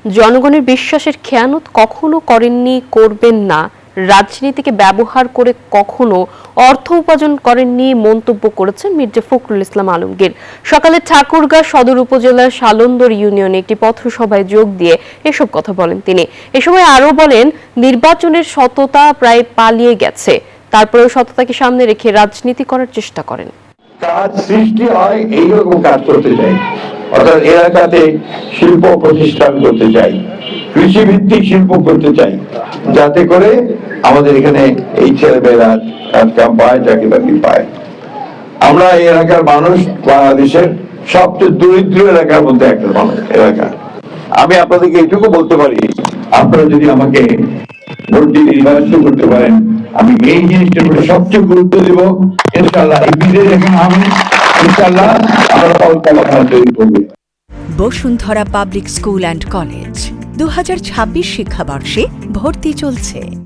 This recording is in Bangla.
জনগণের বিশ্বাসের খেয়ানত কখনো করেননি, করবেন না। রাজনীতিকে ব্যবহার করে কখনো অর্থ উপার্জন করেননি মন্তব্য করেছেন মির্জা ফখরুল ইসলাম আলমগীর। সকালে ঠাকুরগাঁও সদর উপজেলার শালন্দর ইউনিয়নে একটি পথসভায় যোগ দিয়ে এসব কথা বলেন তিনি। এ সময় আরও বলেন, নির্বাচনের সততা প্রায় পালিয়ে গেছে, তারপরেও সততাকে সামনে রেখে রাজনীতি করার চেষ্টা করেন। কাজ সৃষ্টি হয় এইরকম কাজ করতে চাই, অর্থাৎ এলাকাতে শিল্প প্রতিষ্ঠান করতে চাই, কৃষিভিত্তিক শিল্প করতে চাই, যাতে করে আমাদের এখানে এই ছেলেমেয়েরা কাজ কাম পায়, চাকরি বাকরি পায়। আমরা এই এলাকার মানুষ বাংলাদেশের সবচেয়ে দরিদ্র এলাকার মধ্যে একটা এলাকা। আমি আপনাদেরকে এইটুকু বলতে পারি, আপনারা যদি আমাকে ভোট দিয়ে নির্বাচিত করতে পারেন, আমি এই জিনিসটার উপরে সবচেয়ে গুরুত্ব দেব। ইনশাআল্লাহ এই বিদেশ এখন আমি ইনশাআল্লাহ আমরা ফল তৈরি করবো। Bashundhara public school and college 2026 শিক্ষাবর্ষে ভর্তি চলছে।